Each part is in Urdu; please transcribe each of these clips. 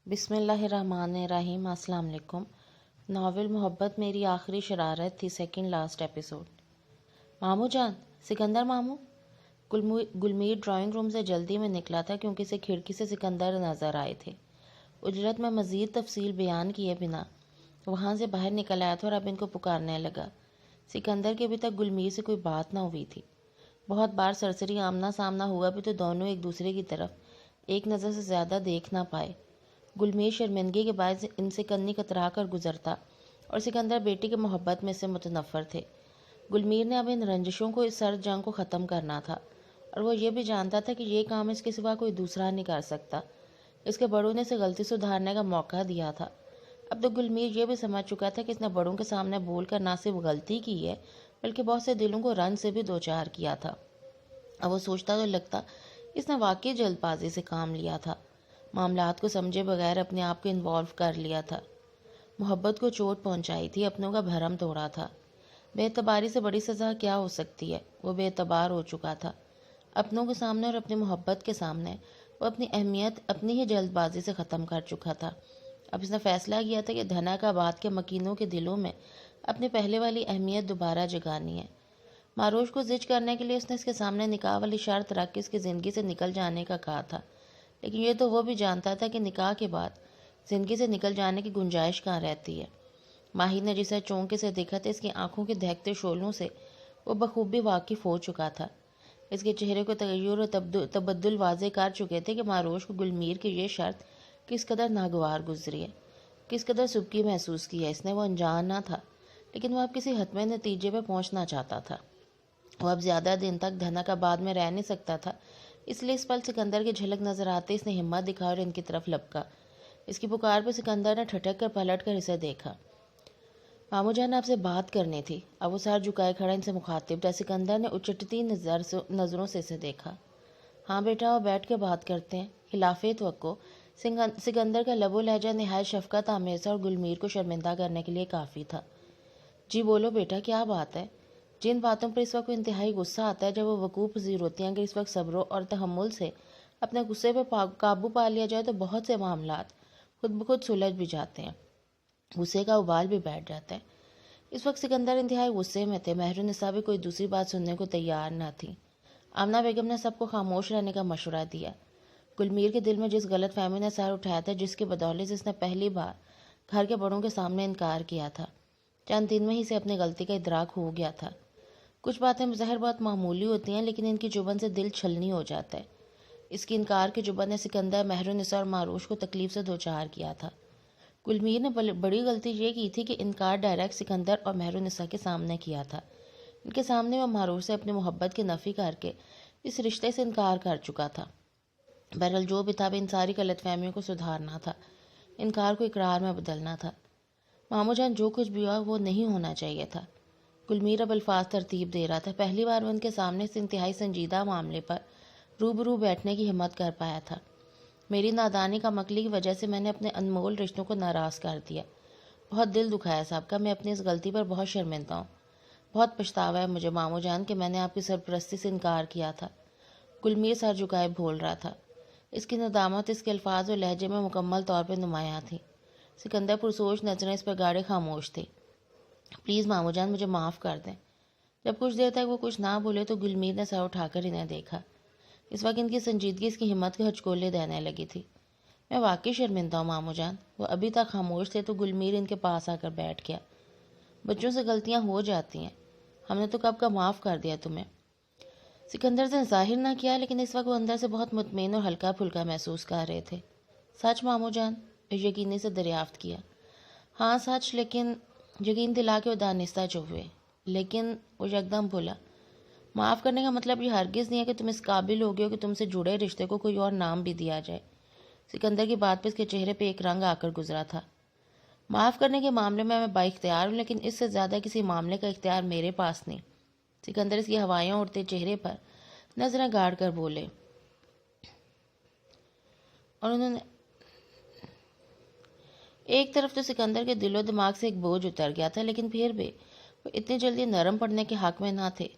بسم اللہ الرحمن الرحیم۔ السلام علیکم۔ ناول محبت میری آخری شرارت تھی، سیکنڈ لاسٹ ایپیسوڈ۔ ماموں جان، سکندر ماموں۔ گلمیر ڈرائنگ روم سے جلدی میں نکلا تھا کیونکہ اسے کھڑکی سے سکندر نظر آئے تھے۔ اجرت میں مزید تفصیل بیان کیے بنا وہاں سے باہر نکل آیا تھا اور اب ان کو پکارنے لگا۔ سکندر کے ابھی تک گلمیر سے کوئی بات نہ ہوئی تھی۔ بہت بار سرسری آمنا سامنا ہوا بھی تو دونوں ایک دوسرے کی طرف ایک نظر سے زیادہ دیکھ نہ پائے۔ گلمیر شرمندگی کے باعث ان سے کنی کترا کر گزرتا اور سکندر بیٹی کے محبت میں سے متنفر تھے۔ گلمیر نے اب ان رنجشوں کو، اس سرد جنگ کو ختم کرنا تھا، اور وہ یہ بھی جانتا تھا کہ یہ کام اس کے سوا کوئی دوسرا نہیں کر سکتا۔ اس کے بڑوں نے اسے غلطی سدھارنے کا موقع دیا تھا۔ اب تو گلمیر یہ بھی سمجھ چکا تھا کہ اس نے بڑوں کے سامنے بول کر نہ صرف غلطی کی ہے بلکہ بہت سے دلوں کو رنج سے بھی دوچار کیا تھا۔ اب وہ سوچتا تو لگتا اس نے واقعی جلد بازی سے کام لیا تھا، معاملات کو سمجھے بغیر اپنے آپ کو انوالو کر لیا تھا، محبت کو چوٹ پہنچائی تھی، اپنوں کا بھرم توڑا تھا۔ بے اعتباری سے بڑی سزا کیا ہو سکتی ہے؟ وہ بے اعتبار ہو چکا تھا، اپنوں کے سامنے اور اپنی محبت کے سامنے۔ وہ اپنی اہمیت اپنی ہی جلد بازی سے ختم کر چکا تھا۔ اب اس نے فیصلہ کیا تھا کہ دھنک آباد کے مکینوں کے دلوں میں اپنی پہلے والی اہمیت دوبارہ جگانی ہے۔ معروش کو زج کرنے کے لیے اس نے اس کے سامنے نکاح والی شرط رکھ کے اس کی زندگی سے نکل جانے کا کہا تھا، لیکن یہ تو وہ بھی جانتا تھا کہ نکاح کے بعد زندگی سے نکل جانے کی گنجائش کہاں رہتی ہے۔ ماہر نے جسے چونکے سے دیکھا تھا، اس کی آنکھوں کے دہکتے شعلوں سے وہ بخوبی واقف ہو چکا تھا۔ اس کے چہرے کو تغیر و تبدل واضح کر چکے تھے کہ معروش کو گلمیر کی یہ شرط کس قدر ناگوار گزری ہے، کس قدر سبکی محسوس کی ہے۔ اس نے وہ انجان نہ تھا، لیکن وہ اب کسی حتمی نتیجے پہ پہنچنا چاہتا تھا۔ وہ اب زیادہ دن تک دھنک آباد میں رہ نہیں سکتا تھا، اس لیے اس پل سکندر کی جھلک نظر آتے اس نے ہمت دکھا اور ان کی طرف لپکا۔ اس کی پکار پہ سکندر نے ٹھٹک کر پلٹ کر اسے دیکھا۔ ماموں جان، آپ سے بات کرنی تھی۔ اب وہ سر جھکائے کھڑا ان سے مخاطب تھا۔ سکندر نے اچٹتی نظروں سے اسے دیکھا۔ ہاں بیٹا، وہ بیٹھ کے بات کرتے ہیں۔ خلاف توقع سکندر کا لب و لہجہ نہایت شفقت آمیز تھا اور گلمیر کو شرمندہ کرنے کے لیے کافی تھا۔ جی بولو بیٹا، کیا بات ہے؟ جن باتوں پر اس وقت انتہائی غصہ آتا ہے جب وہ وقوع پذیر ہوتی ہیں، اگر اس وقت صبر اور تحمل سے اپنے غصے پہ قابو پا لیا جائے تو بہت سے معاملات خود بخود سلجھ بھی جاتے ہیں، غصے کا ابال بھی بیٹھ جاتا ہے۔ اس وقت سکندر انتہائی غصے میں تھے۔ مہر النساء بھی کوئی دوسری بات سننے کو تیار نہ تھی۔ آمنہ بیگم نے سب کو خاموش رہنے کا مشورہ دیا۔ گلمیر کے دل میں جس غلط فہمی نے سر اٹھایا تھا، جس کی بدولت اس نے پہلی بار گھر کے بڑوں کے سامنے انکار کیا تھا، چند دن میں ہی سے اپنی غلطی کا ادراک ہو گیا تھا۔ کچھ باتیں بظاہر بہت معمولی ہوتی ہیں، لیکن ان کی جبن سے دل چھلنی ہو جاتا ہے۔ اس کی انکار کی جبن نے سکندر، مہر النساء اور معروش کو تکلیف سے دوچار کیا تھا۔ گلمیر نے بڑی غلطی یہ کی تھی کہ انکار ڈائریکٹ سکندر اور مہر النساء کے سامنے کیا تھا۔ ان کے سامنے وہ معروش سے اپنی محبت کی نفی کر کے اس رشتے سے انکار کر چکا تھا۔ بہرحال جو بھی تھا، ان ساری غلط فہمیوں کو سدھارنا تھا، انکار کو اقرار میں بدلنا تھا۔ ماموں جان، جو کچھ بھی ہوا وہ نہیں ہونا چاہیے تھا۔ گلمیر اب الفاظ ترتیب دے رہا تھا۔ پہلی بار وہ ان کے سامنے اس انتہائی سنجیدہ معاملے پر روبرو بیٹھنے کی ہمت کر پایا تھا۔ میری نادانی کا مکلی کی وجہ سے میں نے اپنے انمول رشتوں کو ناراض کر دیا، بہت دل دکھایا صاحب کا۔ میں اپنی اس غلطی پر بہت شرمندہ ہوں۔ بہت پچھتاوا ہے مجھے ماموں جان کہ میں نے آپ کی سرپرستی سے انکار کیا تھا۔ گلمیر سر جھکائے بول رہا تھا۔ اس کی ندامت اس کے الفاظ اور لہجے میں مکمل طور پہ نمایاں تھی۔ سکندر پرسوچ نظریں اس پر گاڑے خاموش تھے۔ پلیز ماموں جان، مجھے معاف کر دیں۔ جب کچھ دیر تک وہ کچھ نہ بولے تو گلمیر نے سر اٹھا کر انہیں دیکھا۔ اس وقت ان کی سنجیدگی اس کی ہمت کے ہچکولے دینے لگی تھی۔ میں واقعی شرمندہ ہوں ماموں جان۔ وہ ابھی تک خاموش تھے تو گلمیر ان کے پاس آ کر بیٹھ گیا۔ بچوں سے غلطیاں ہو جاتی ہیں، ہم نے تو کب کا معاف کر دیا تمہیں۔ سکندر نے ظاہر نہ کیا، لیکن اس وقت وہ اندر سے بہت مطمئن اور ہلکا پھلکا محسوس کر رہے تھے۔ سچ ماموں جان؟ یقینی سے دریافت کیا۔ ہاں سچ، لیکن یقین دلا کے وہ دانستہ چپ ہوئے۔ لیکن وہ یکدم بولا، معاف کرنے کا مطلب یہ ہرگز نہیں ہے کہ تم اس قابل ہو گئے ہو کہ تم سے جڑے رشتے کو کوئی اور نام بھی دیا جائے۔ سکندر کی بات پہ اس کے چہرے پہ ایک رنگ آ کر گزرا تھا۔ معاف کرنے کے معاملے میں با اختیار ہوں، لیکن اس سے زیادہ کسی معاملے کا اختیار میرے پاس نہیں۔ سکندر اس کی ہوائیاں اڑتے چہرے پر نظریں گاڑ کر بولے، اور انہوں نے ایک طرف تو سکندر کے دل و دماغ سے ایک بوجھ اتر گیا تھا، لیکن پھر بھی وہ اتنی جلدی نرم پڑنے کے حق میں نہ تھے۔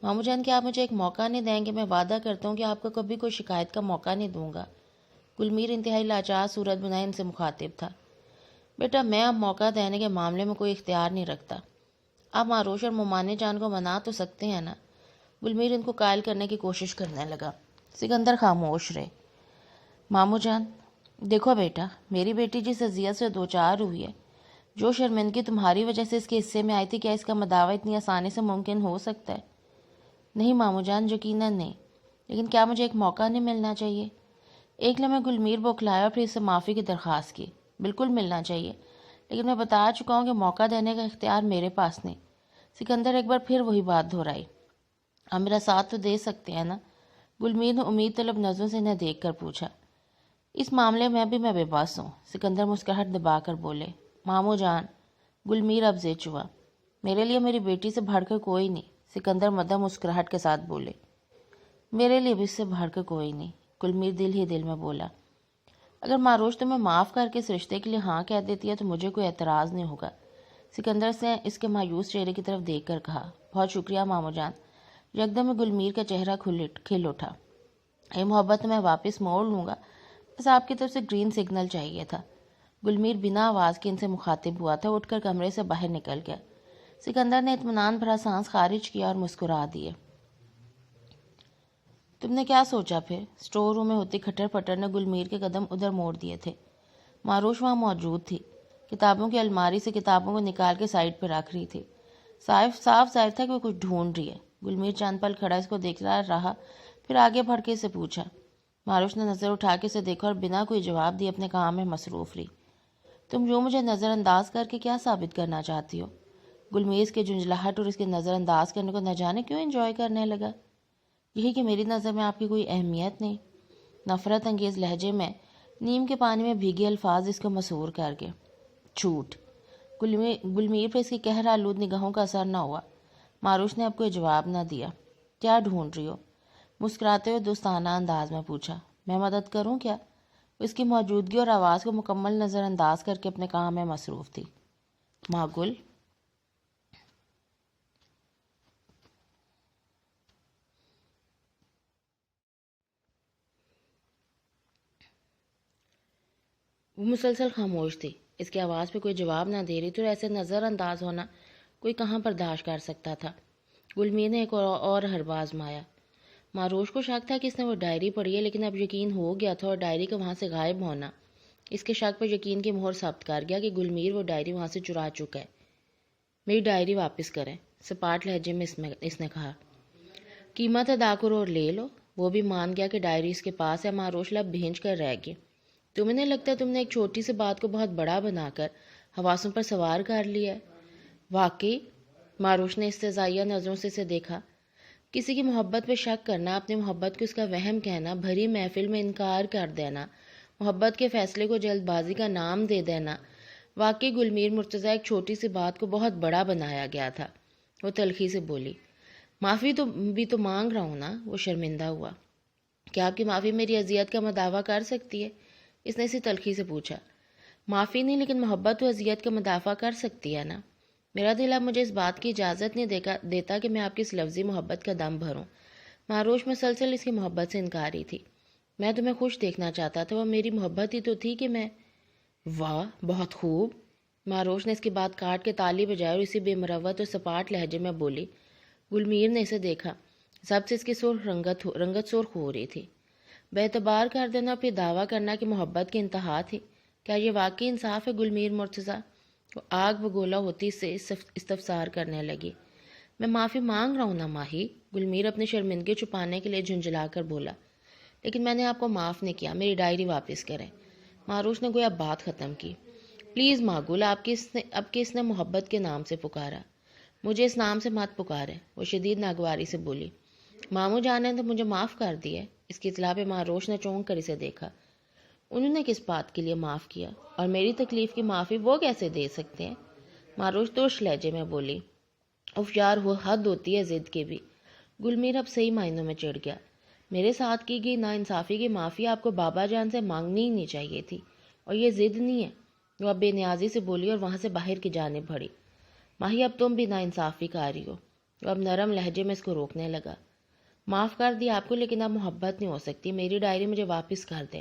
ماموں جان، کہ آپ مجھے ایک موقع نہیں دیں گے؟ میں وعدہ کرتا ہوں کہ آپ کو کبھی کوئی شکایت کا موقع نہیں دوں گا۔ گلمیر انتہائی لاچار صورت بنائے ان سے مخاطب تھا۔ بیٹا میں اب موقع دینے کے معاملے میں کوئی اختیار نہیں رکھتا، آپ معروش اور ممانے جان کو منا تو سکتے ہیں نا۔ گلمیر ان کو قائل کرنے کی کوشش کرنے لگا۔ سکندر خاموش رہے۔ ماموں جان دیکھو بیٹا، میری بیٹی جس اذیت سے دوچار ہوئی ہے، جو شرمندگی تمہاری وجہ سے اس کے حصے میں آئی تھی، کیا اس کا مداوع اتنی آسانی سے ممکن ہو سکتا ہے؟ نہیں ماموں جان، یقیناً نہیں، لیکن کیا مجھے ایک موقع نہیں ملنا چاہیے؟ ایک لمحے گلمیر بوکھلایا اور پھر اس سے معافی کی درخواست کی۔ بالکل ملنا چاہیے، لیکن میں بتا چکا ہوں کہ موقع دینے کا اختیار میرے پاس نہیں۔ سکندر ایک بار پھر وہی بات دہرائی۔ آپ میرا ساتھ تو دے سکتے ہیں نا؟ گلمیر نے امید طلب نظروں سے انہیں دیکھ کر پوچھا۔ اس معاملے میں بھی میں بے بس ہوں، سکندر مسکراہٹ دبا کر بولے۔ ماموں جان، گلمیر اب زد ہوا۔ میرے لیے میری بیٹی سے بڑھ کر کوئی نہیں، سکندر مدھم مسکراہٹ کے ساتھ بولے۔ میرے لیے بھی اس سے بڑھ کر کوئی نہیں، گلمیر دل ہی دل میں بولا۔ اگر معروش تمہیں معاف کر کے اس رشتے کے لیے ہاں کہہ دیتی ہے تو مجھے کوئی اعتراض نہیں ہوگا، سکندر سے اس کے مایوس چہرے کی طرف دیکھ کر کہا۔ بہت شکریہ ماموں جان۔ یکدم میں گلمیر کا چہرہ کھل اٹھا۔ یہ محبت میں واپس موڑ لوں گا، بس آپ کی طرف سے گرین سگنل چاہیے تھا۔ گلمیر بنا آواز کے ان سے مخاطب ہوا تھا، اٹھ کر کمرے سے باہر نکل گیا۔ سکندر نے اطمینان بھرا سانس خارج کیا اور مسکرا دیے۔ تم نے کیا سوچا پھر؟ اسٹور روم میں ہوتی کھٹر پٹر نے گلمیر کے قدم ادھر موڑ دیے تھے۔ معروش وہاں موجود تھی، کتابوں کی الماری سے کتابوں کو نکال کے سائڈ پہ رکھ رہی تھی۔ صاف ظاہر تھا کہ وہ کچھ ڈھونڈ رہی ہے۔ گلمیر چند پل کھڑا اس کو دیکھتا رہا، پھر آگے بڑھ کے اسے پوچھا۔ معروش نے نظر اٹھا کے اسے دیکھا اور بنا کوئی جواب دیے اپنے کام میں مصروف رہی۔ تم یوں مجھے نظر انداز کر کے کیا ثابت کرنا چاہتی ہو؟ گلمیر اس کے جھنجھلاہٹ اور اس کے نظر انداز کرنے کو نہ جانے کیوں انجوائے کرنے لگا۔ یہی کہ میری نظر میں آپ کی کوئی اہمیت نہیں، نفرت انگیز لہجے میں نیم کے پانی میں بھیگے الفاظ اس کو مسحور کر گئے۔ جھوٹ۔ گلمیر پہ اس کی قہر آلود نگاہوں کا اثر نہ ہوا۔ معروش نے اب کوئی جواب نہ دیا۔ کیا ڈھونڈ رہی ہو؟ مسکراتے ہوئے دوستانہ انداز میں پوچھا۔ میں مدد کروں کیا؟ اس کی موجودگی اور آواز کو مکمل نظر انداز کر کے اپنے کام میں مصروف تھی۔ ماں گل۔ وہ مسلسل خاموش تھی، اس کی آواز پہ کوئی جواب نہ دے رہی تھی، اور ایسے نظر انداز ہونا کوئی کہاں برداشت کر سکتا تھا۔ گلمیر نے ایک اور حربہ آزمایا۔ معروش کو شک تھا کہ اس نے وہ ڈائری پڑھی ہے، لیکن اب یقین ہو گیا تھا، اور ڈائری کا وہاں سے غائب ہونا اس کے شک پر یقین کی مہر ثابت کر گیا کہ گلمیر وہ ڈائری وہاں سے چرا چکا ہے۔ میری ڈائری واپس کریں، سپاٹ لہجے میں اس نے کہا۔ قیمت ادا کرو اور لے لو۔ وہ بھی مان گیا کہ ڈائری اس کے پاس ہے۔ معروش لب بھینچ کر رہ گئی۔ تمہیں نہیں لگتا تم نے ایک چھوٹی سی بات کو بہت بڑا بنا کر حواسوں پر سوار کر لیا ہے؟ واقعی؟ معروش نے استہزائیہ نظروں سے اسے دیکھا۔ کسی کی محبت پہ شک کرنا، اپنی محبت کو اس کا وہم کہنا، بھری محفل میں انکار کر دینا، محبت کے فیصلے کو جلد بازی کا نام دے دینا، واقعی گلمیر مرتضی ایک چھوٹی سی بات کو بہت بڑا بنایا گیا تھا۔ وہ تلخی سے بولی۔ معافی بھی تو مانگ رہا ہوں نا۔ وہ شرمندہ ہوا۔ کیا آپ کی معافی میری اذیت کا مداوع کر سکتی ہے؟ اس نے اسی تلخی سے پوچھا۔ معافی نہیں، لیکن محبت و اذیت کا مدافع کر سکتی ہے نا۔ میرا دل اب مجھے اس بات کی اجازت نہیں دیتا کہ میں آپ کی اس لفظی محبت کا دم بھروں۔ معروش مسلسل اس کی محبت سے انکاری تھی۔ میں تمہیں خوش دیکھنا چاہتا تھا، وہ میری محبت ہی تو تھی کہ میں… واہ، بہت خوب۔ معروش نے اس کی بات کاٹ کے تالی بجائی اور اسی بے مروت اور سپاٹ لہجے میں بولی۔ گلمیر نے اسے دیکھا۔ سب سے اس کی رنگت سرخ ہو رہی تھی۔ بے اعتبار کر دینا، پھر دعویٰ کرنا کہ محبت کی انتہا تھی، کیا یہ واقعی انصاف ہے گلمیر مرتضی؟ وہ آگ بگولا ہوتی سے استفسار کرنے لگی۔ میں معافی مانگ رہا ہوں نا ماہی، گلمیر اپنی شرمندگی چھپانے کے لیے جھنجھلا کر بولا۔ لیکن میں نے آپ کو معاف نہیں کیا، میری ڈائری واپس کریں۔ معروش نے گویا بات ختم کی۔ پلیز ماں گل، اب کہ اس نے محبت کے نام سے پکارا، مجھے اس نام سے مت پکارے۔ وہ شدید ناگواری سے بولی۔ ماموں جان نے تو مجھے معاف کر دیا ہے۔ اس کی اطلاع پہ معروش نے چونک کر اسے دیکھا۔ انہوں نے کس بات کے لیے معاف کیا؟ اور میری تکلیف کی معافی وہ کیسے دے سکتے ہیں؟ معروش ترش لہجے میں بولی۔ اف یار، وہ حد ہوتی ہے ضد کی بھی۔ گلمیر اب صحیح معنوں میں چڑھ گیا۔ میرے ساتھ کی گئی ناانصافی کی معافی آپ کو بابا جان سے مانگنی ہی نہیں چاہیے تھی، اور یہ ضد نہیں ہے۔ وہ اب بے نیازی سے بولی اور وہاں سے باہر کی جانب بڑھی۔ ماہی، اب تم بھی ناانصافی کر رہی ہو۔ وہ اب نرم لہجے میں اس کو روکنے لگا۔ معاف کر دیا آپ کو، لیکن اب محبت نہیں ہو سکتی۔ میری ڈائری مجھے واپس کر دیں۔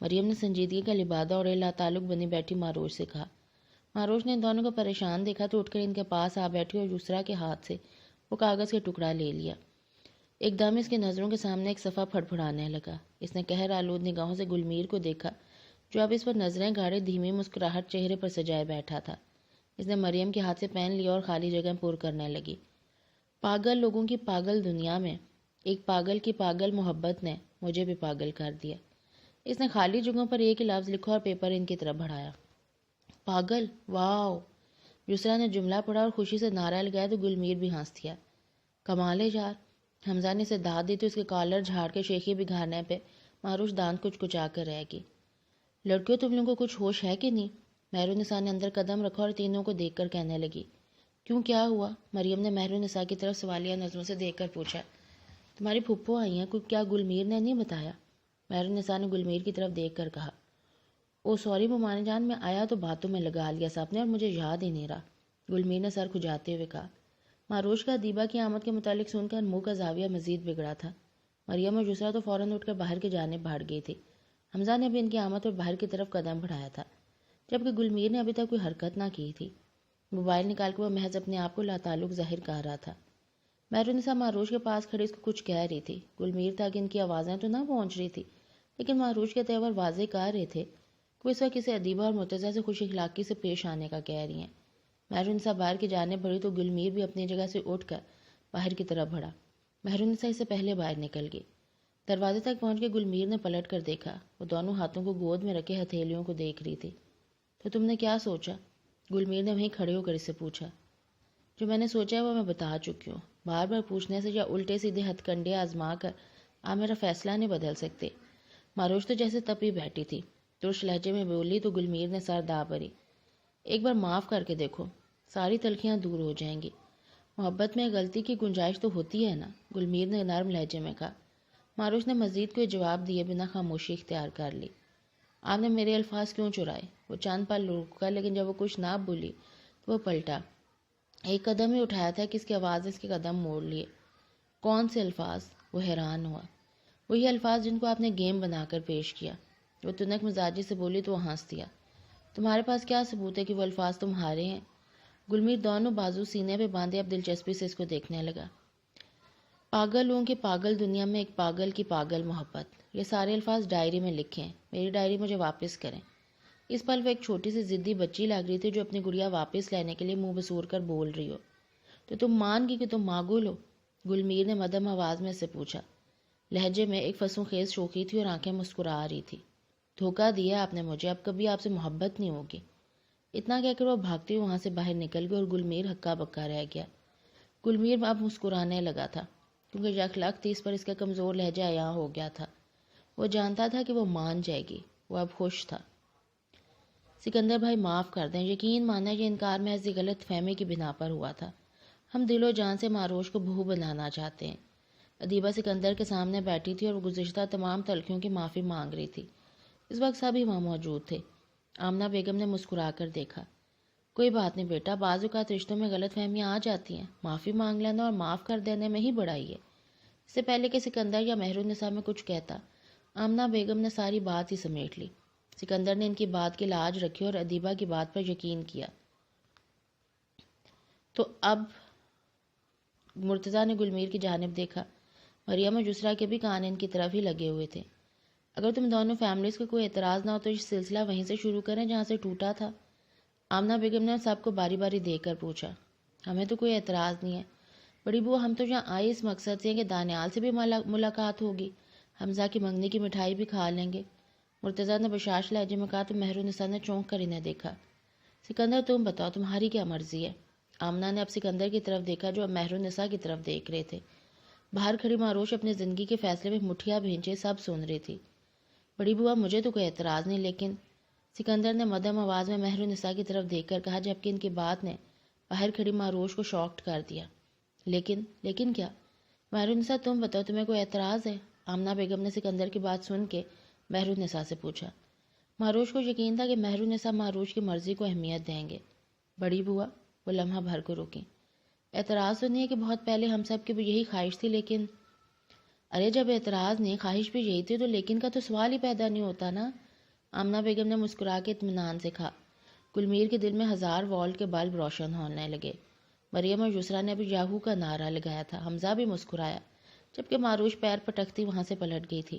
مریم نے سنجیدگی کا لبادہ اور لا تعلق بنی بیٹھی معروش سے کہا۔ معروش نے ان دونوں کو پریشان دیکھا تو اٹھ کر ان کے پاس آ بیٹھی اور یسریٰ کے ہاتھ سے وہ کاغذ کا ٹکڑا لے لیا۔ ایک دم اس کی نظروں کے سامنے ایک صفحہ پھڑ پھڑانے لگا۔ اس نے قہر آلود نگاہوں سے گلمیر کو دیکھا جو اب اس پر نظریں گاڑے دھیمی مسکراہٹ چہرے پر سجائے بیٹھا تھا۔ اس نے مریم کے ہاتھ سے پین لیا اور خالی جگہ پر کرنے لگی۔ پاگل لوگوں کی پاگل دنیا میں ایک پاگل کی پاگل محبت نے مجھے بھی پاگل کر دیا۔ اس نے خالی جگہوں پر ایک ہی لفظ لکھا اور پیپر ان کی طرف بڑھایا۔ پاگل، واو! یسریٰ نے جملہ پڑھا اور خوشی سے نعرہ لگایا تو گلمیر بھی ہنس دیا۔ کمال ہے یار! حمزہ نے اسے داد دی تو اس کے کالر جھاڑ کے شیخی بگھارنے پہ معروش دانت کچا کر رہ گئی۔ لڑکیوں تم لوگوں کو کچھ ہوش ہے کہ نہیں؟ مہرالنساء نے اندر قدم رکھا اور تینوں کو دیکھ کر کہنے لگی۔ کیوں، کیا ہوا؟ مریم نے مہرالنساء کی طرف سوالیہ نظروں سے دیکھ کر پوچھا۔ تمہاری پھپھو آئی ہیں، کیا گلمیر نے نہیں بتایا؟ مہرالنساء نے گلمیر کی طرف دیکھ کر کہا۔ او سوری ممانے جان، میں آیا تو باتوں میں لگا لیا سب نے اور مجھے یاد ہی نہیں رہا، گلمیر نے سر کھجاتے ہوئے کہا۔ معروش کا ادیبہ کی آمد کے متعلق سن کر منہ کا زاویہ مزید بگڑا تھا۔ مریم اور یسریٰ تو فوراً اٹھ کر باہر کی جانب بھاگ گئی تھی۔ حمزہ نے بھی ان کی آمد پر باہر کی طرف قدم بڑھایا تھا، جبکہ گلمیر نے ابھی تک کوئی حرکت نہ کی تھی۔ موبائل نکال کے وہ محض اپنے آپ کو لاتعلق ظاہر کر رہا تھا۔ مہرالنساء معروش کے پاس کھڑی اس کو کچھ کہہ رہی تھی۔ گلمیر تک ان کی آوازیں تو نہ پہنچ رہی تھی، لیکن معروش کے تیور واضح کر رہے تھے کہ اس وقت کسی ادیبہ اور مرتضیٰ سے خوش اخلاقی سے پیش آنے کا کہہ رہی ہیں۔ مہرالنساء باہر کی جانب بڑھی تو گلمیر بھی اپنی جگہ سے اٹھ کر باہر کی طرف بڑھا۔ مہرالنساء اس سے پہلے باہر نکل گئی۔ دروازے تک پہنچ کے گلمیر نے پلٹ کر دیکھا۔ وہ دونوں ہاتھوں کو گود میں رکھے ہتھیلیوں کو دیکھ رہی تھی۔ تو تم نے کیا سوچا؟ گلمیر نے وہیں کھڑے ہو کر اس سے پوچھا۔ جو میں نے سوچا ہے وہ میں بتا چکی ہوں، بار بار پوچھنے سے یا الٹے سیدھے ہتھ کنڈے آزما کر آپ میرا فیصلہ نہیں بدل سکتے۔ معروش تو جیسے تپی بیٹھی تھی، ترش لہجے میں بولی تو گلمیر نے سر دبا بری۔ ایک بار معاف کر کے دیکھو، ساری تلخیاں دور ہو جائیں گی۔ محبت میں غلطی کی گنجائش تو ہوتی ہے نا، گلمیر نے نرم لہجے میں کہا۔ معروش نے مزید کوئی جواب دیے بنا خاموشی اختیار کر لی۔ آپ نے میرے الفاظ کیوں چرائے؟ وہ چند پل رکا، لیکن جب وہ کچھ نہ بولی تو وہ پلٹا۔ ایک قدم ہی اٹھایا تھا کہ اس کی آواز نے اس کے قدم موڑ لیے۔ کون سے الفاظ؟ وہ حیران ہوا۔ وہی الفاظ جن کو آپ نے گیم بنا کر پیش کیا۔ وہ تنک مزاجی سے بولی تو وہ ہنس دیا۔ تمہارے پاس کیا ثبوت ہے کہ وہ الفاظ تمہارے ہیں؟ گلمیر دونوں بازو سینے پہ باندھے اب دلچسپی سے اس کو دیکھنے لگا۔ پاگل لوگوں کی پاگل دنیا میں ایک پاگل کی پاگل محبت، یہ سارے الفاظ ڈائری میں لکھے ہیں، میری ڈائری مجھے واپس کریں۔ اس پل وہ ایک چھوٹی سی ضدی بچی لگ رہی تھی جو اپنی گڑیا واپس لینے کے لیے منہ بسور کر بول رہی ہو۔ تو تم مان گی کہ تم معقول ہو؟ گلمیر نے مدھم آواز میں سے پوچھا۔ لہجے میں ایک فسوں خیز شوخی تھی اور آنکھیں مسکرا رہی تھی۔ دھوکہ دیا آپ نے مجھے، اب کبھی آپ سے محبت نہیں ہوگی۔ اتنا کہہ کر وہ بھاگتی ہوئی وہاں سے باہر نکل گئی اور گلمیر ہکا بکا رہ گیا۔ گلمیر اب مسکرانے لگا تھا کیونکہ یکلخت اس پر اس کا کمزور لہجہ عیاں ہو گیا تھا۔ وہ جانتا تھا کہ وہ مان جائے گی، وہ اب خوش تھا۔ سکندر بھائی معاف کر دیں، یقین مانا یہ انکار محض غلط فہمی کی بنا پر ہوا تھا۔ ہم دل و جان سے معروش کو بہو بنانا چاہتے ہیں۔ ادیبہ سکندر کے سامنے بیٹھی تھی اور وہ گزشتہ تمام تلخیوں کی معافی مانگ رہی تھی۔ اس وقت سبھی وہاں موجود تھے۔ آمنہ بیگم نے مسکرا کر دیکھا۔ کوئی بات نہیں بیٹا، بعض اوقات رشتوں میں غلط فہمیاں آ جاتی ہیں، معافی مانگ لینا اور معاف کر دینے میں ہی بڑائی ہے۔ اس سے پہلے کہ سکندر یا مہرالنساء میں کچھ کہتا، آمنہ بیگم نے ساری بات ہی سمیٹ لی۔ سکندر نے ان کی بات کی لاج رکھی اور ادیبہ کی بات پر یقین کیا۔ تو اب مرتضیٰ نے گلمیر کی جانب دیکھا۔ مریم اور یسریٰ کے بھی کان ان کی طرف ہی لگے ہوئے تھے۔ اگر تم دونوں فیملیز کو کوئی اعتراض نہ ہو تو یہ سلسلہ وہیں سے شروع کریں جہاں سے ٹوٹا تھا۔ آمنہ بیگم نے سب کو باری باری دیکھ کر پوچھا۔ ہمیں تو کوئی اعتراض نہیں ہے بڑی بو، ہم تو یہاں آئے اس مقصد سے کہ دانیال سے بھی ملاقات ہوگی، حمزہ کی منگنی کی مٹھائی بھی کھا لیں گے۔ مرتضیٰ نے بشاش لہجے میں کہا تو مہرالنساء نے چونک کر انہیں دیکھا۔ سکندر تم بتاؤ، تمہاری کیا مرضی ہے؟ آمنہ نے اب سکندر کی طرف دیکھا جو اب مہرالنساء کی طرف دیکھ رہے تھے۔ باہر کھڑی معروش اپنی زندگی کے فیصلے میں مٹھیاں بھینچے سب سن رہی تھی۔ بڑی بوا مجھے تو کوئی اعتراض نہیں، لیکن سکندر نے مدھم آواز میں مہرالنساء کی طرف دیکھ کر کہا، جبکہ ان کی بات نے باہر کھڑی معروش کو شاکڈ کر دیا۔ لیکن کیا؟ مہرالنساء تم بتاؤ، تمہیں کوئی اعتراض ہے؟ آمنہ بیگم نے سکندر کی بات سن کے مہرالنساء سے پوچھا۔ معروش کو یقین تھا کہ مہرالنساء معروش کی مرضی کو اہمیت دیں گے۔ بڑی بوا، وہ لمحہ بھر کو رکی۔ اعتراض تو نہیں ہے کہ بہت پہلے ہم سب کی بھی یہی خواہش تھی، لیکن ارے جب اعتراض نہیں خواہش بھی یہی تھی تو لیکن کا تو سوال ہی پیدا نہیں ہوتا نا۔ آمنہ بیگم نے مسکرا کے اطمینان سے کہا۔ گلمیر کے دل میں 1000 وولٹ کے بلب روشن ہونے لگے۔ مریم اور یسریٰ نے ابھی یاہو کا نعرہ لگایا تھا۔ حمزہ بھی مسکرایا، جبکہ معروش پیر پٹکتی وہاں سے پلٹ گئی تھی۔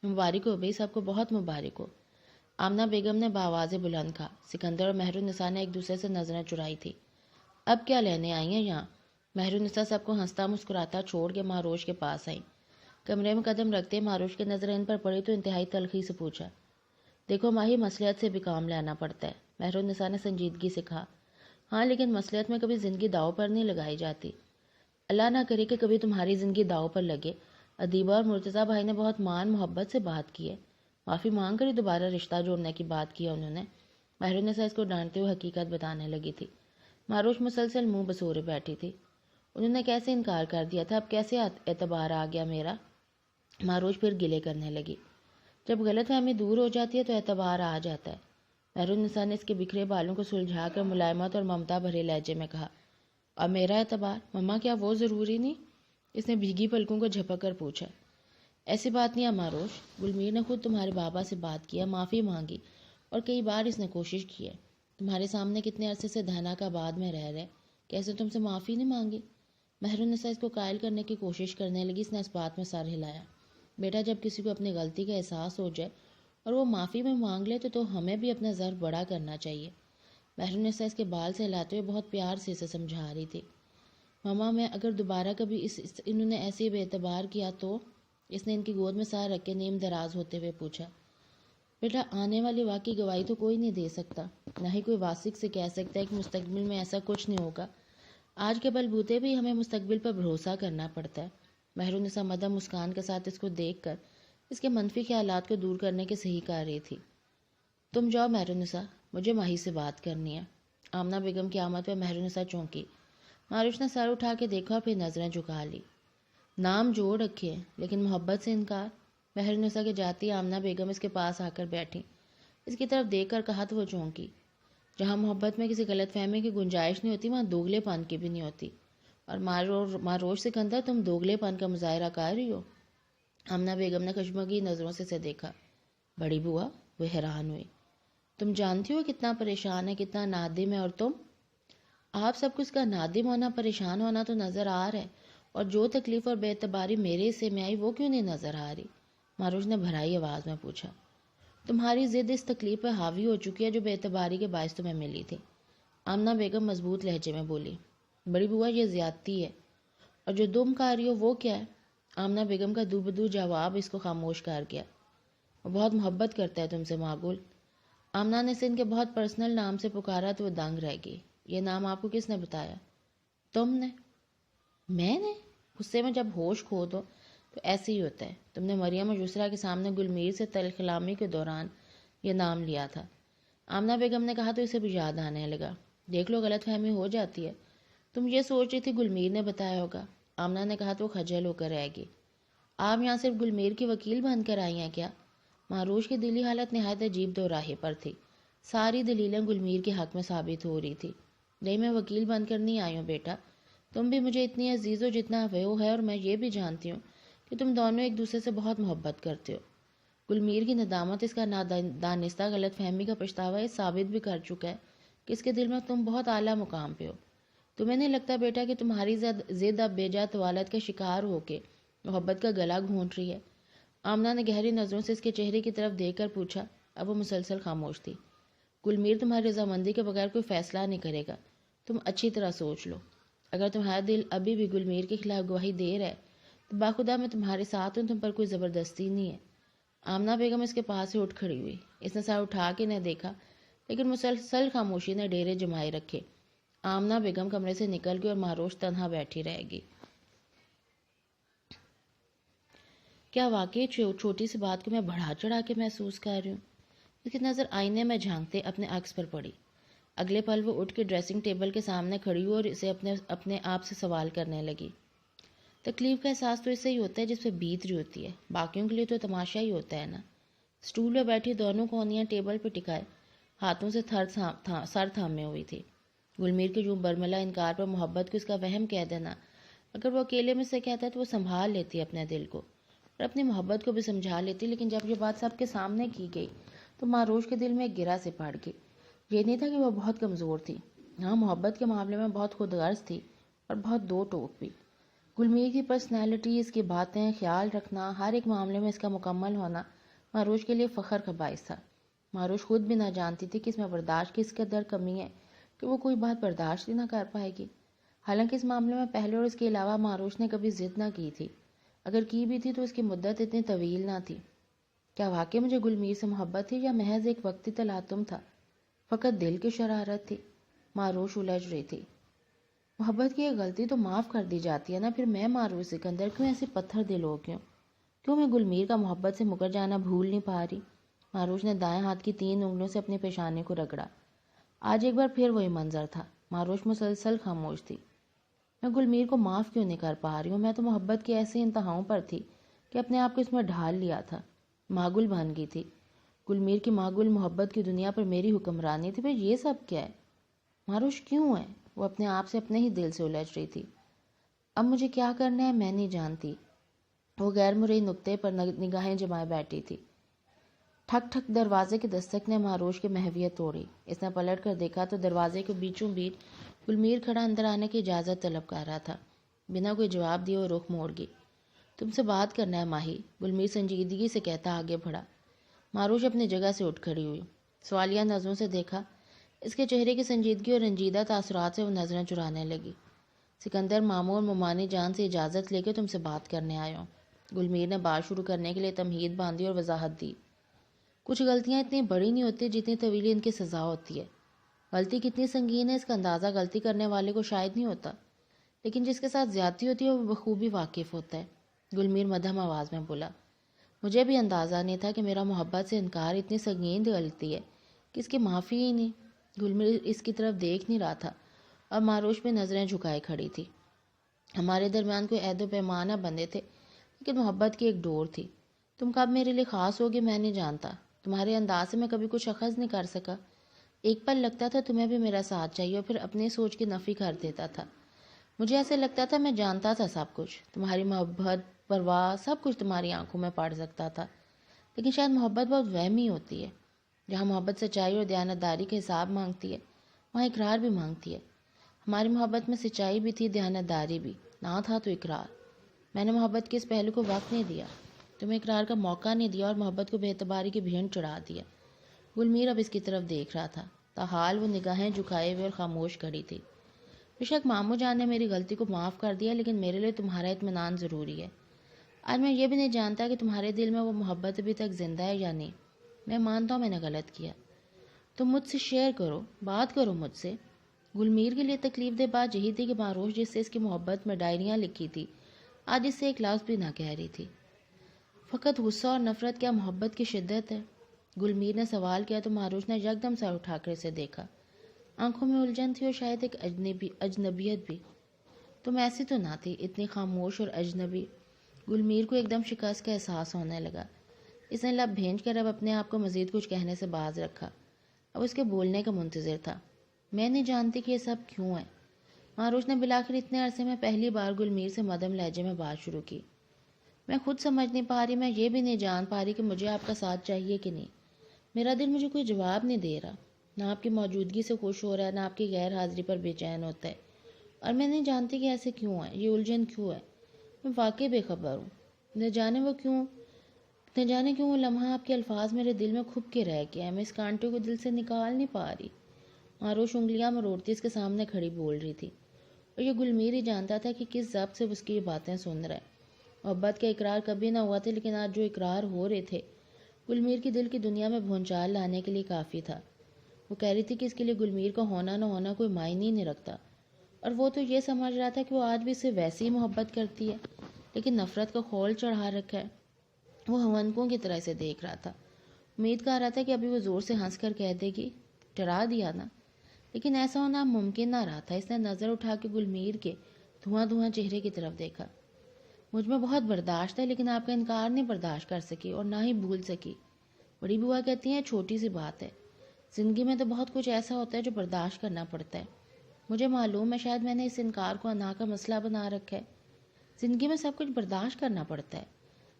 مبارک ہو بھائی، سب کو بہت مبارک ہو، آمنہ بیگم نے بآواز بلند کہا۔ سکندر اور مہر النساء نے ایک دوسرے سے نظریں چرائی تھی۔ اب کیا لینے آئی ہیں یہاں؟ مہر النساء سب کو ہنستا مسکراتا چھوڑ کے معروش کے پاس آئیں۔ کمرے میں قدم رکھتے معروش کی نظریں ان پر پڑی تو انتہائی تلخی سے پوچھا، دیکھو ماہی، مصلحت سے بھی کام لینا پڑتا ہے۔ مہر النساء نے سنجیدگی سے کہا، ہاں لیکن مصلحت میں کبھی زندگی داؤ پر نہیں لگائی جاتی۔ اللہ نہ کرے کہ کبھی تمہاری زندگی داؤ پر لگے۔ ادیبہ اور مرتضیٰ بھائی نے بہت مان محبت سے بات کی ہے، معافی مانگ کر ہی دوبارہ رشتہ جوڑنے کی بات کی ہے انہوں نے۔ مہر النساء اس کو ڈانٹتے ہوئے حقیقت بتانے لگی تھی۔ معروش مسلسل منہ بسورے بیٹھی تھی۔ انہوں نے کیسے انکار کر دیا تھا، اب کیسے اعتبار آ گیا میرا؟ معروش پھر گلے کرنے لگی۔ جب غلط فہمی دور ہو جاتی ہے تو اعتبار آ جاتا ہے۔ مہر النساء نے اس کے بکھرے بالوں کو سلجھا کر ملائمت اور ممتا بھرے لہجے میں کہا، اب میرا اعتبار؟ مما کیا وہ ضروری نہیں؟ اس نے بھیگی پلکوں کو جھپک کر پوچھا۔ ایسی بات نہیں ہے معروش، گلمیر نے خود تمہارے بابا سے بات کیا، معافی مانگی، اور کئی بار اس نے کوشش کی ہے۔ تمہارے سامنے کتنے عرصے سے دھنک آباد میں رہ رہے، کیسے تم سے معافی نہیں مانگی؟ مہر النساء اس کو قائل کرنے کی کوشش کرنے لگی۔ اس نے اس بات میں سر ہلایا، بیٹا جب کسی کو اپنی غلطی کا احساس ہو جائے اور وہ معافی میں مانگ لے تو ہمیں بھی اپنا ظرف بڑا کرنا چاہیے۔ مہر النساء اس کے بال سے ہلاتے ہوئے بہت پیار سے اسے سمجھا رہی تھی۔ ماما میں اگر دوبارہ کبھی انہوں نے ایسے بے اعتبار کیا تو؟ اس نے ان کی گود میں سر رکھ کے نیم دراز ہوتے ہوئے پوچھا۔ بیٹا آنے والی واقعی گواہی تو کوئی نہیں دے سکتا، نہ ہی کوئی واثق سے کہہ سکتا ہے کہ مستقبل میں ایسا کچھ نہیں ہوگا۔ آج کے بلبوتے بھی ہمیں مستقبل پر بھروسہ کرنا پڑتا ہے۔ مہر النساء مدھم مسکان کے ساتھ اس کو دیکھ کر اس کے منفی خیالات کو دور کرنے کے صحیح کر رہی تھی۔ تم جاؤ مہر النساء، مجھے ماہی سے بات کرنی ہے۔ آمنہ بیگم کی آمد پہ مہر النساء چونکی۔ معروش نے سر اٹھا کے دیکھا اور پھر نظریں جھکا لی۔ نام جوڑ رکھے لیکن محبت سے انکار۔ مہر النساء کے جاتی آمنہ بیگم اس کے پاس آ کر بیٹھی۔ اس کی طرف دیکھ کر کہا تو وہ چونکی۔ جہاں محبت میں کسی غلط فہمی کی گنجائش نہیں ہوتی وہاں دوگلے پن کی بھی نہیں ہوتی، اور معروش سکندر تم دوگلے پن کا مظاہرہ کر رہی ہو۔ آمنہ بیگم نے خشمگین نظروں سے اسے دیکھا۔ بڑی بوا، وہ حیران ہوئی، تم جانتی ہو کتنا پریشان ہے، کتنا نادم ہے، اور تم؟ آپ سب کو اس کا نادم ہونا، پریشان ہونا تو نظر آ رہا ہے، اور جو تکلیف اور بے اعتباری میرے حصے میں آئی وہ کیوں نہیں نظر آ رہی؟ معروش نے بھرائی آواز میں پوچھا۔ تمہاری ضد اس تکلیف پر حاوی ہو چکی ہے جو بے اعتباری کے باعث تمہیں ملی تھی۔ آمنہ بیگم مضبوط لہجے میں بولی۔ بڑی بوا یہ زیادتی ہے، اور جو تم کر رہی ہو وہ کیا ہے؟ آمنہ بیگم کا دو بدو جواب اس کو خاموش کر گیا۔ وہ بہت محبت کرتا ہے تم سے معقول۔ آمنہ نے اسے ان کے بہت پرسنل نام سے پکارا تو وہ دنگ رہ گئی۔ یہ نام آپ کو کس نے بتایا؟ تم نے؟ میں نے؟ غصے میں جب ہوش کھو دو تو ایسے ہی ہوتا ہے۔ تم نے مریم اور یسریٰ کے سامنے گلمیر سے تلخ کلامی کے دوران یہ نام لیا تھا۔ آمنہ بیگم نے کہا تو اسے بھی یاد آنے لگا۔ دیکھ لو غلط فہمی ہو جاتی ہے، تم یہ سوچ رہی تھی گلمیر نے بتایا ہوگا۔ آمنہ نے کہا تو وہ خجل ہو کر رہ گئی۔ آپ یہاں صرف گلمیر کی وکیل بن کر آئی ہیں کیا؟ معروش کی دلی حالت نہایت عجیب دوراہے پر تھی۔ ساری دلیلیں گلمیر کے حق میں ثابت ہو رہی تھی۔ نہیں، میں وکیل بن کر نہیں آئی ہوں بیٹا، تم بھی مجھے اتنی عزیز ہو جتنا وہ ہے، اور میں یہ بھی جانتی ہوں کہ تم دونوں ایک دوسرے سے بہت محبت کرتے ہو۔ گلمیر کی ندامت اس کا نادانستہ غلط فہمی کا پچھتاوا یہ ثابت بھی کر چکا ہے کہ اس کے دل میں تم بہت اعلیٰ مقام پہ ہو۔ تمہیں نہیں لگتا بیٹا کہ تمہاری ضد اب بے جا طوالت کا شکار ہو کے محبت کا گلا گھونٹ رہی ہے؟ آمنہ نے گہری نظروں سے اس کے چہرے کی طرف دیکھ کر پوچھا۔ اب وہ مسلسل خاموش تھی۔ گلمیر تمہاری رضامندی کے بغیر کوئی فیصلہ نہیں کرے گا، تم اچھی طرح سوچ لو۔ اگر تمہارا دل ابھی بھی گلمیر کے خلاف گواہی دے رہا ہے تو باخدا میں تمہارے ساتھ ہوں، تم پر کوئی زبردستی نہیں ہے۔ آمنہ بیگم اس کے پاس سے اٹھ کھڑی ہوئی۔ اس نے سر اٹھا کے نہ دیکھا لیکن مسلسل خاموشی نے ڈیرے جمائے رکھے۔ آمنہ بیگم کمرے سے نکل گئی اور معروش تنہا بیٹھی رہ گئی۔ کیا واقعی چھوٹی سی بات کو میں بڑھا چڑھا کے محسوس کر رہی ہوں؟ اس کی نظر آئینے میں جھانکتے اپنے عکس پر پڑی۔ اگلے پل وہ اٹھ کے ڈریسنگ ٹیبل کے سامنے کھڑی ہوئی اور اسے اپنے آپ سے سوال کرنے لگی۔ تکلیف کا احساس تو اس سے ہی ہوتا ہے جس پہ بیت رہی ہوتی ہے، باقیوں کے لیے تو تماشا ہی ہوتا ہے نا۔ اسٹول پہ بیٹھی دونوں کونیاں ٹیبل پہ ٹکائے ہاتھوں سے سر تھامے ہوئی تھی۔ گلمیر کے یوں برملا انکار پر محبت کو اس کا وہم کہہ دینا، اگر وہ اکیلے میں سے کہتا ہے تو وہ سنبھال لیتی اپنے دل کو اور اپنی محبت کو بھی سمجھا لیتی، لیکن جب یہ بات سب کے سامنے کی گئی تو معروش کے دل میں ایک گرہ سے پڑ گئی۔ یہ نہیں تھا کہ وہ بہت کمزور تھی، ہاں محبت کے معاملے میں بہت خود غرض تھی اور بہت دو ٹوک بھی۔ گلمیر کی پرسنالٹی، اس کی باتیں، خیال رکھنا، ہر ایک معاملے میں اس کا مکمل ہونا معروش کے لیے فخر کا باعث تھا۔ معروش خود بھی نہ جانتی تھی کہ اس میں برداشت کی اس قدر کمی ہے کہ وہ کوئی بات برداشت ہی نہ کر پائے گی۔ حالانکہ اس معاملے میں پہلے اور اس کے علاوہ معروش نے کبھی ضد نہ کی تھی، اگر کی بھی تھی تو اس کی مدت اتنی طویل نہ تھی۔ کیا واقعی مجھے گلمیر سے محبت تھی یا محض ایک وقتی تلاطم تھا؟ فقط دل کی شرارت تھی؟ معروش الجھ رہی تھی۔ محبت کی ایک غلطی تو معاف کر دی جاتی ہے نا، پھر میں معروش سکندر کیوں ایسے پتھر دل ہو گئی ہوں؟ کیوں میں گلمیر کا محبت سے مکر جانا بھول نہیں پا رہی؟ معروش نے دائیں ہاتھ کی 3 انگلیوں سے اپنے پیشانے کو رگڑا۔ آج ایک بار پھر وہی منظر تھا، معروش مسلسل خاموش تھی۔ میں گلمیر کو معاف کیوں نہیں کر پا رہی ہوں؟ میں تو محبت کے ایسے انتہاؤں پر تھی کہ اپنے آپ کو اس میں ڈھال لیا تھا، ماگل بن گئی تھی۔ گلمیر کی ماگل محبت کی دنیا پر میری حکمرانی تھی، پھر یہ سب کیا ہے؟ معروش کیوں ہے؟ وہ اپنے آپ سے اپنے ہی دل سے الجھ رہی تھی۔ اب مجھے کیا کرنا ہے میں نہیں جانتی۔ وہ غیر مرئی نقطے پر نگاہیں جمائے بیٹھی تھی۔ ٹھک ٹھک دروازے کے دستک نے معروش کی محویت توڑی۔ اس نے پلٹ کر دیکھا تو دروازے کے بیچوں بیچ گلمیر کھڑا اندر آنے کی اجازت طلب کر رہا تھا۔ بنا کوئی جواب دیے وہ رخ موڑ گئی۔ تم سے بات کرنا ہے ماہی، گلمیر سنجیدگی سے کہتا آگے بڑھا۔ معروش اپنی جگہ سے اٹھ کھڑی ہوئی، سوالیہ نظروں سے دیکھا۔ اس کے چہرے کی سنجیدگی اور رنجیدہ تاثرات سے وہ نظریں چرانے لگی۔ سکندر ماموں اور ممانی جان سے اجازت لے کے تم سے بات کرنے آیا ہوں۔ گلمیر نے بات شروع کرنے کے لیے تمہید باندھی اور وضاحت دی۔ کچھ غلطیاں اتنی بڑی نہیں ہوتی جتنی طویلی ان کی سزا ہوتی ہے۔ غلطی کتنی سنگین ہے اس کا اندازہ غلطی کرنے والے کو شاید نہیں ہوتا، لیکن جس کے ساتھ زیادتی ہوتی ہے وہ بخوبی واقف ہوتا ہے۔ گلمیر مدھم آواز میں بولا، مجھے بھی اندازہ نہیں تھا کہ میرا محبت سے انکار اتنی سنگین غلطی ہے کہ اس کی معافی ہی نہیں۔ گلمیر اس کی طرف دیکھ نہیں رہا تھا اور معروش بھی نظریں جھکائے کھڑی تھی۔ ہمارے درمیان کوئی عہد و پیمان نہ بندھے تھے، لیکن محبت کی ایک ڈور تھی۔ تم کب میرے لیے خاص ہوگے میں نہیں جانتا، تمہارے انداز سے میں کبھی کچھ اخذ نہیں کر سکا۔ ایک پل لگتا تھا تمہیں بھی میرا ساتھ چاہیے اور پھر اپنی سوچ کی نفی کر دیتا تھا۔ مجھے ایسے لگتا تھا میں جانتا تھا سب کچھ، تمہاری محبت، پرواہ، سب کچھ تمہاری آنکھوں میں پڑ سکتا تھا، لیکن شاید محبت بہت وہمی ہوتی ہے۔ جہاں محبت سچائی اور دیانتداری کے حساب مانگتی ہے وہاں اقرار بھی مانگتی ہے۔ ہماری محبت میں سچائی بھی تھی، دیانتداری بھی، نہ تھا تو اقرار۔ میں نے محبت کے اس پہلو کو وقت نہیں دیا، تمہیں اقرار کا موقع نہیں دیا اور محبت کو بے اعتباری کی بھینٹ چڑھا دیا۔ گلمیر اب اس کی طرف دیکھ رہا تھا، تاحال وہ نگاہیں جھکائے ہوئے اور خاموش کھڑی تھی۔ بے شک ماموں جان نے میری غلطی کو معاف کر دیا، لیکن میرے لیے تمہارا اطمینان ضروری ہے۔ آج میں یہ بھی نہیں جانتا کہ تمہارے دل میں وہ محبت ابھی تک زندہ ہے یا نہیں۔ میں مانتا ہوں میں نے غلط کیا، تم مجھ سے شیئر کرو، بات کرو مجھ سے۔ گلمیر کے لیے تکلیف دہ بات یہی تھی کہ معروش جس سے اس کی محبت میں ڈائریاں لکھی تھی آج اس سے ایک لفظ بھی نہ کہہ رہی تھی۔ فقط غصہ اور نفرت کیا محبت کی شدت ہے؟ گلمیر نے سوال کیا تو معروش نے یکدم سر اٹھا کر اسے دیکھا۔ آنکھوں میں الجھن تھی اور شاید ایک اجنبیت بھی۔ تم ایسی تو نہ تھی، اتنی خاموش اور اجنبی۔ گلمیر کو ایک دم شکست کا احساس ہونے لگا۔ اس نے لب بھینج کر اب اپنے آپ کو مزید کچھ کہنے سے باز رکھا۔ اب اس کے بولنے کا منتظر تھا۔ میں نہیں جانتی کہ یہ سب کیوں ہے۔ معروش نے بالآخر اتنے عرصے میں پہلی بار گلمیر سے مدھم لہجے میں بات شروع کی۔ میں خود سمجھ نہیں پا رہی، میں یہ بھی نہیں جان پا رہی کہ مجھے آپ کا ساتھ چاہیے کہ نہیں۔ میرا دل مجھے کوئی جواب نہیں دے رہا، نہ آپ کی موجودگی سے خوش ہو رہا ہے، نہ آپ کی غیر حاضری پر بے چین ہوتا ہے، اور میں نہیں جانتی کہ ایسے کیوں ہے، یہ الجھن کیوں ہے۔ میں واقعی بے خبر ہوں، نہ جانے کیوں وہ لمحہ آپ کے الفاظ میرے دل میں کھپ کے رہ گیا ہے، میں اس کانٹے کو دل سے نکال نہیں پا رہی۔ معروش انگلیاں مروڑتی اس کے سامنے کھڑی بول رہی تھی، اور یہ گلمیر ہی جانتا تھا کہ کس ضبط سے اس کی یہ باتیں سن رہا ہے۔ محبت کا اقرار کبھی نہ ہوا تھا، لیکن آج جو اقرار ہو رہے تھے گلمیر کی دل کی دنیا میں بھونچال لانے کے لیے کافی تھا۔ وہ کہہ رہی تھی کہ اس کے لیے گلمیر کا ہونا نہ ہونا کوئی معنی نہیں رکھتا، اور وہ تو یہ سمجھ رہا تھا کہ وہ آج بھی اس سے ویسی ہی محبت کرتی ہے، لیکن نفرت کا خول چڑھا رکھا ہے۔ وہ ہونکوں کی طرح اسے دیکھ رہا تھا، امید کر رہا تھا کہ ابھی وہ زور سے ہنس کر کہہ دے گی، ڈرا دیا نا، لیکن ایسا ہونا ممکن نہ رہا تھا۔ اس نے نظر اٹھا کے گلمیر کے دھواں دھواں چہرے کی طرف دیکھا۔ مجھ میں بہت برداشت ہے، لیکن آپ کا انکار نہیں برداشت کر سکی اور نہ ہی بھول سکی۔ بڑی بوا کہتی ہیں چھوٹی سی بات ہے، زندگی میں تو بہت کچھ ایسا ہوتا ہے جو برداشت کرنا پڑتا ہے۔ مجھے معلوم ہے شاید میں نے اس انکار کو انا کا مسئلہ بنا رکھا ہے۔ زندگی میں سب کچھ برداشت کرنا پڑتا ہے،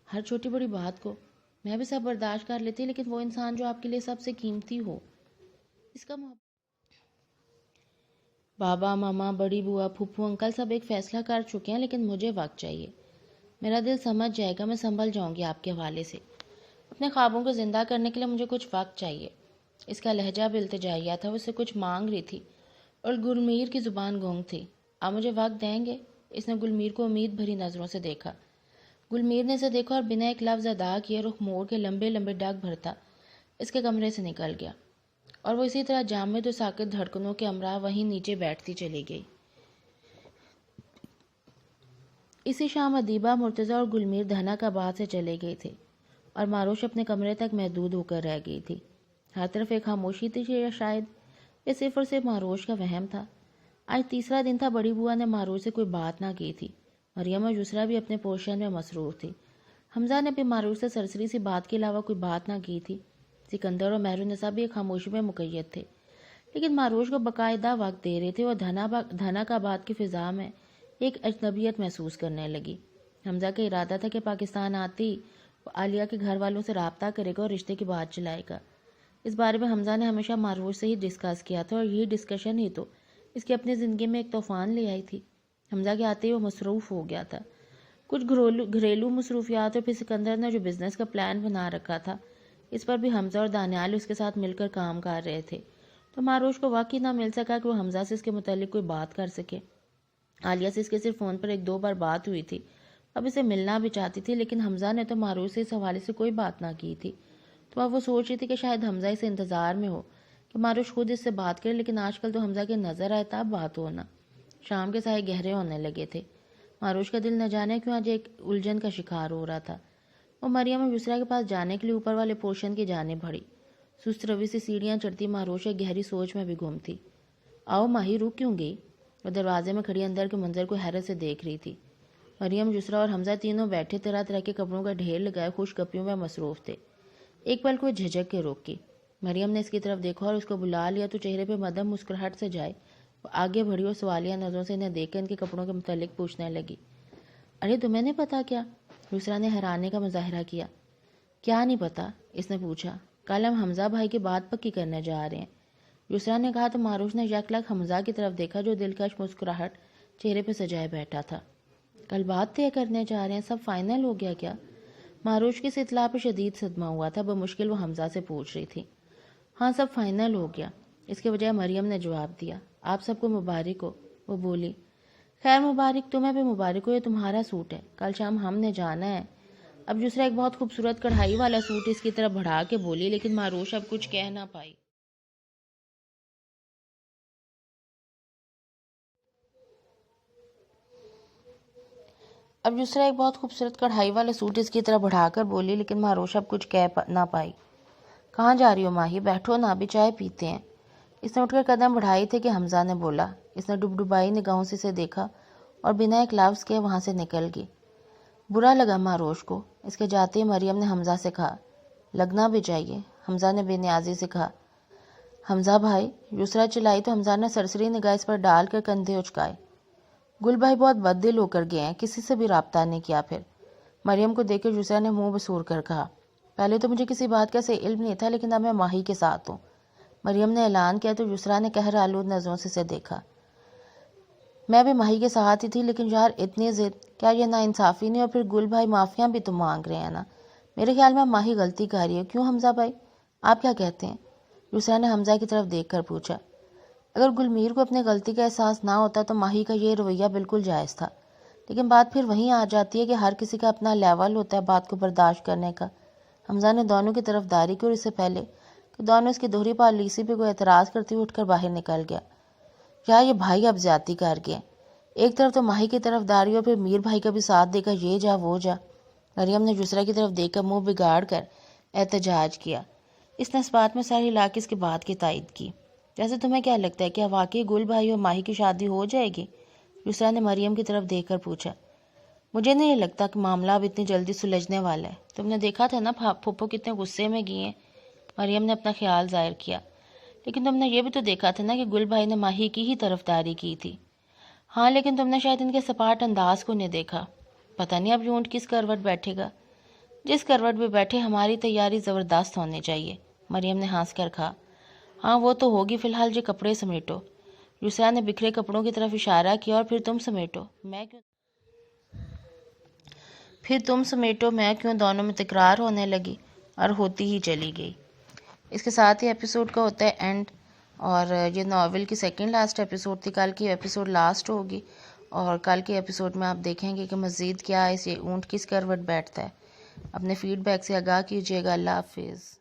ہر چھوٹی بڑی بات کو۔ میں بھی سب برداشت کر لیتی، لیکن وہ انسان جو آپ کے لیے سب سے قیمتی ہو، اس کا بابا، ماما، بڑی بوا، پھپھو، انکل سب ایک فیصلہ کر چکے ہیں، لیکن مجھے وقت چاہیے۔ میرا دل سمجھ جائے گا، میں سنبھل جاؤں گی آپ کے حوالے سے۔ اپنے خوابوں کو زندہ کرنے کے لیے مجھے کچھ وقت چاہیے۔ اس کا لہجہ بھی التجائیہ تھا، وہ اسے کچھ مانگ رہی تھی اور گلمیر کی زبان گونگ تھی۔ آپ مجھے وقت دیں گے؟ اس نے گلمیر کو امید بھری نظروں سے دیکھا۔ گلمیر نے اسے دیکھا اور بنا ایک لفظ ادا کیے رخ موڑ کے لمبے لمبے ڈگ بھرتا اس کے کمرے سے نکل گیا، اور وہ اسی طرح جامد و ساکت دھڑکنوں کے ہمراہ وہیں نیچے بیٹھتی چلی گئی۔ اسی شام ادیبہ، مرتضیٰ اور گلمیر دھنک آباد سے چلے گئے تھے اور ماروش اپنے کمرے تک محدود ہو کر رہ گئی تھی۔ ہر طرف ایک خاموشی تھی، یا شاید یہ صرف اور صرف ماروش کا وہم تھا۔ آج تیسرا دن تھا، بڑی بوا نے ماروش سے کوئی بات نہ کی تھی۔ مریم اور یسریٰ بھی اپنے پورشن میں مصروف تھی۔ حمزہ نے بھی ماروش سے سرسری سی بات کے علاوہ کوئی بات نہ کی تھی۔ سکندر اور مہرالنساء بھی ایک خاموشی میں مقید تھے، لیکن ماروش کو باقاعدہ وقت دے رہے تھے اور دھنک آباد کی فضا میں ایک اجنبیت محسوس کرنے لگی۔ حمزہ کا ارادہ تھا کہ پاکستان آتے ہی وہ عالیہ کے گھر والوں سے رابطہ کرے گا اور رشتے کی بات چلائے گا۔ اس بارے میں حمزہ نے ہمیشہ ماروش سے ہی ڈسکس کیا تھا، اور یہی ڈسکشن ہی تو اس کی اپنی زندگی میں ایک طوفان لے آئی تھی۔ حمزہ کے آتے ہی وہ مصروف ہو گیا تھا، کچھ گھریلو مصروفیات، اور پھر سکندر نے جو بزنس کا پلان بنا رکھا تھا اس پر بھی حمزہ اور دانیال اس کے ساتھ مل کر کام کر رہے تھے، تو ماروش کو واقعی نہ مل سکا کہ وہ حمزہ سے اس کے متعلق کوئی بات کر سکے۔ عالیہ سے اس کے صرف فون پر ایک دو بار بات ہوئی تھی، اب اسے ملنا بھی چاہتی تھی، لیکن حمزہ نے تو ماروش سے اس حوالے سے کوئی بات نہ کی تھی۔ تو اب وہ سوچ رہی تھی کہ شاید حمزہ اسے انتظار میں ہو کہ ماروش خود اس سے بات کرے، لیکن آج کل تو حمزہ کے نظر آئے تب بات ہونا۔ شام کے سائے گہرے ہونے لگے تھے۔ ماروش کا دل نہ جانے کیوں آج ایک الجھن کا شکار ہو رہا تھا۔ وہ مریم اور یسریٰ کے پاس جانے کے لیے اوپر والے پورشن کی جانب بڑھی۔ سست روی سے سیڑھیاں چڑھتی ماروش ایک گہری سوچ میں بھی گم تھی۔ آؤ ماہی، رک کیوں گئی؟ وہ دروازے میں کھڑی اندر کے منظر کو حیرت سے دیکھ رہی تھی۔ مریم، یسریٰ اور حمزہ تینوں بیٹھے طرح طرح کے کپڑوں کا ڈھیر لگائے خوش گپیوں میں مصروف تھے۔ ایک پل کو جھجک کے روکی۔ مریم نے اس کی طرف دیکھا اور اس کو بلا لیا تو چہرے پہ مدھم مسکراہٹ سے جائے وہ آگے بڑھی اور سوالیہ نظروں سے انہیں دیکھ کر ان کے کپڑوں کے متعلق پوچھنے لگی۔ ارے تمہیں نہیں پتا کیا؟ یسریٰ نے حیرانے کا مظاہرہ کیا۔ کیا نہیں پتا؟ اس نے پوچھا۔ کل ہم حمزہ بھائی کی بات پکی کرنے جا رہے ہیں، یسریٰ نے کہا تو ماروش نے یک لگ حمزہ کی طرف دیکھا جو دلکش مسکراہٹ چہرے پہ سجائے بیٹھا تھا۔ کل بات طے کرنے جا رہے ہیں، سب فائنل ہو گیا کیا؟ ماروش کی اس اطلاع پہ شدید صدمہ ہوا تھا، بمشکل وہ حمزہ سے پوچھ رہی تھی۔ ہاں سب فائنل ہو گیا، اس کے بجائے مریم نے جواب دیا۔ آپ سب کو مبارک ہو، وہ بولی۔ خیر مبارک، تمہیں بھی مبارک ہو، یہ تمہارا سوٹ ہے، کل شام ہم نے جانا ہے۔ اب یسریٰ ایک بہت خوبصورت کڑھائی والا سوٹ اس کی طرف بڑھا کے بولی، لیکن ماروش اب کچھ کہہ نہ پائی۔ کہاں جا رہی ہو ماہی؟ بیٹھو نا، ابھی چائے پیتے ہیں۔ اس نے اٹھ کر قدم بڑھائی تھے کہ حمزہ نے بولا۔ اس نے ڈبڈبائی نگاہوں سے اسے دیکھا اور بنا ایک لفظ کے وہاں سے نکل گئی۔ برا لگا ماروش کو۔ اس کے جاتے ہی مریم نے حمزہ سے کہا۔ لگنا بھی چاہیے، حمزہ نے بے نیازی سے کہا۔ حمزہ بھائی، یسریٰ چلائی تو حمزہ نے سرسری نگاہ اس پر ڈال کر کندھے اچکائے۔ گل بھائی بہت بد دل ہو کر گئے ہیں، کسی سے بھی رابطہ نہیں کیا پھر؟ مریم کو دیکھ کر یسریٰ نے منہ بسور کر کہا۔ پہلے تو مجھے کسی بات کا سے علم نہیں تھا، لیکن اب میں ماہی کے ساتھ ہوں، مریم نے اعلان کیا تو یسریٰ نے قہر آلود نظروں سے اسے دیکھا۔ میں بھی ماہی کے ساتھ ہی تھی، لیکن یار اتنی ضد، کیا یہ ناانصافی نہیں؟ اور پھر گل بھائی معافیاں بھی تو مانگ رہے ہیں نا؟ میرے خیال میں ماہی غلطی کر رہی ہے، کیوں حمزہ بھائی؟ آپ کیا کہتے ہیں؟ یسریٰ نے حمزہ کی طرف دیکھ کر پوچھا۔ اگر گلمیر کو اپنی غلطی کا احساس نہ ہوتا تو ماہی کا یہ رویہ بالکل جائز تھا، لیکن بات پھر وہیں آ جاتی ہے کہ ہر کسی کا اپنا لیول ہوتا ہے بات کو برداشت کرنے کا۔ حمزہ نے دونوں کی طرف داری کی اور اس سے پہلے کہ دونوں اس کی دوہری پالیسی پہ کوئی اعتراض کرتے ہوئے اٹھ کر باہر نکل گیا۔ کیا یہ بھائی اب زیادتی کر گئے؟ ایک طرف تو ماہی کی طرف داری اور پھر میر بھائی کا بھی ساتھ دے کر یہ جا وہ جا۔ مریم نے یسریٰ کی طرف دیکھ کر منہ بگاڑ کر احتجاج کیا۔ اس نے اس بات میں سر ہلا کے اس کی بات کی تائید کی۔ جیسے تمہیں کیا لگتا ہے، کیا واقعی گل بھائی اور ماہی کی شادی ہو جائے گی؟ یسریٰ نے مریم کی طرف دیکھ کر پوچھا۔ مجھے نہیں لگتا کہ معاملہ اب اتنی جلدی سلجھنے والا ہے، تم نے دیکھا تھا نا پھپھو کتنے غصے میں گئی ہیں، مریم نے اپنا خیال ظاہر کیا۔ لیکن تم نے یہ بھی تو دیکھا تھا نا کہ گل بھائی نے ماہی کی ہی طرفداری کی تھی۔ ہاں لیکن تم نے شاید ان کے سپاٹ انداز کو نہیں دیکھا، پتہ نہیں اب یونٹ کس کروٹ بیٹھے گا۔ جس کروٹ پہ بیٹھے ہماری تیاری زبردست ہونی چاہیے، مریم نے ہنس کر کہا۔ ہاں وہ تو ہوگی، فی الحال جو کپڑے سمیٹو۔ یسرا نے بکھرے کپڑوں کی طرف اشارہ کیا، اور پھر تم سمیٹو، میں کیوں، دونوں میں تکرار ہونے لگی اور ہوتی ہی چلی گئی۔ اس کے ساتھ ہی ایپیسوڈ کا ہوتا ہے اینڈ، اور یہ ناول کی سیکنڈ لاسٹ ایپیسوڈ تھی۔ کل کی ایپیسوڈ لاسٹ ہوگی، اور کل کے ایپیسوڈ میں آپ دیکھیں گے کہ مزید کیا ہے، یہ اونٹ کس کروٹ بیٹھتا ہے۔ اپنے فیڈ بیک سے آگاہ کیجیے گا۔ اللہ حافظ۔